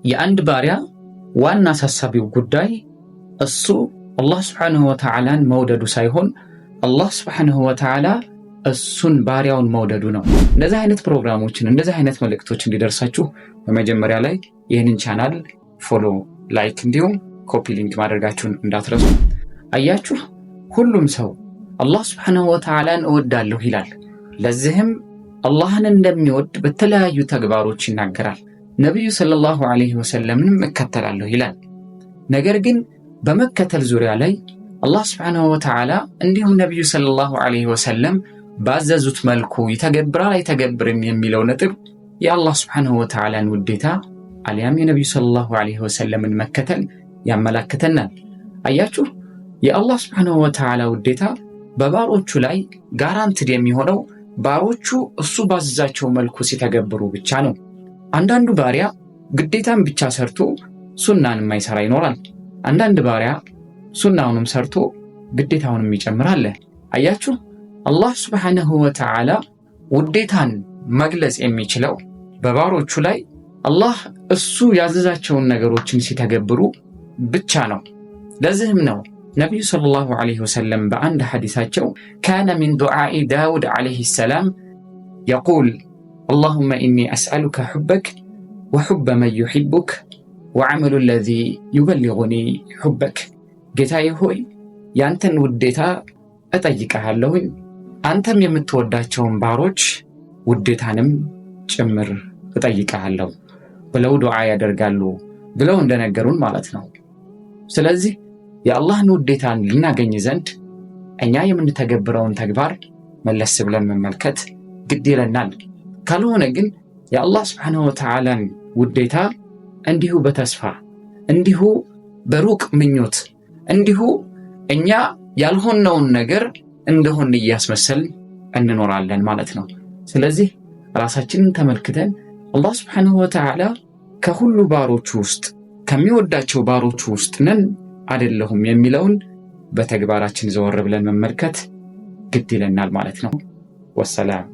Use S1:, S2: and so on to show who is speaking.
S1: የአንድ ባሪያ ዋና አሳሳቢው ጉዳይ እሱ አላህ Subhanahu Wa Ta'ala መውደዱ ሳይሆን አላህ Subhanahu Wa Ta'ala እሱን ባሪያውን መውደዱ ነው። እንደዚህ አይነት ፕሮግራሞችን እንደዚህ አይነት መልእክቶች እንዲደርሳችሁ በመጀመሪያ ላይ ይህንን ቻናል ፎሎ፣ ላይክ እንዲሁም ኮፒ ሊንክ ማድረጋችሁን እንዳትረሱ። አያችሁ ሁሉም ሰው አላህ Subhanahu Wa Ta'ala እወዳለሁ ይላል። ለዚህም አላህን እንደሚወድ በተለያዩ ተግባሮች ይናገራል። ነብዩ ሰለላሁ ዐለይሂ ወሰለምን እከተላለሁ ይላል። ነገር ግን በመከተል ዙሪያ ላይ አላህ Subhanahu Wa Ta'ala እንዲሁም ነብዩ ሰለላሁ ዐለይሂ ወሰለም ባዘዙት መልኩ ይተገብራል አይተገብርም የሚለው ነጥብ የአላህ Subhanahu Wa Ta'ala ውዴታ አልያም የነብዩ ሰለላሁ ዐለይሂ ወሰለምን መከተል ያመላክተናል። አያችሁ የአላህ Subhanahu Wa Ta'ala ውዴታ በባሮቹ ላይ ጋራንትድ የሚሆነው ባሮቹ እሱ ባዘዛቸው መልኩ ሲተገብሩ ብቻ ነው። አንዳንዱ ባሪያ ግዴታን ብቻ ሰርቶ ሱናን የማይሰራ ይኖራል። አንዳንድ ባሪያ ሱናውንም ሰርቶ ግዴታውንም ይጨምራል። አያችሁ አላህ Subhanahu Wa Ta'ala ውዴታን መግለጽ የሚችለው በባሮቹ ላይ አላህ እሱ ያዘዛቸውን ነገሮችን ሲተገብሩ ብቻ ነው። ለዚህም ነው ነብዩ ሰለላሁ ዐለይሂ ወሰለም በአንድ ሐዲሳቸው ካነ ሚን ዱዓኢ ዳውድ ዐለይሂ ሰላም يقول اللهم إني أسألك حبك وحب من يحبك وعمل الذي يبلغني حبك ጌታዬ ሆይ ያንተን ውዴታ እጠይቅሃለሁኝ አንተም የምትወዳቸውን ባሮች ውዴታንም ጭምር እጠይቅሃለሁ ብለው ዱዓ ያደርጋሉ ብለው እንደነገሩን ማለት ነው። ስለዚህ የአላህን ውዴታን ልናገኝ ዘንድ እኛ የምንተገብረውን ተግባር መለስ ብለን መመልከት ግድ ይለናል። ካልሆነ ግን የአላህ Subhanahu Wa Ta'ala ውዴታ እንዲሁ በተስፋ እንዲሁ በሩቅ ምኞት እንዲሁ እኛ ያልሆነውን ነገር እንደሆነ እያስመሰል እንኖራለን ማለት ነው። ስለዚህ ራሳችንን ተመልክተን አላህ Subhanahu Wa Ta'ala ከሁሉ ባሮቹ ውስጥ ከሚወዳቸው ባሮቹ ውስጥ ነን አይደለሁም የሚለውን በተግባራችን ዘወር ብለን መመልከት ግድ ይለናል ማለት ነው። ወሰላም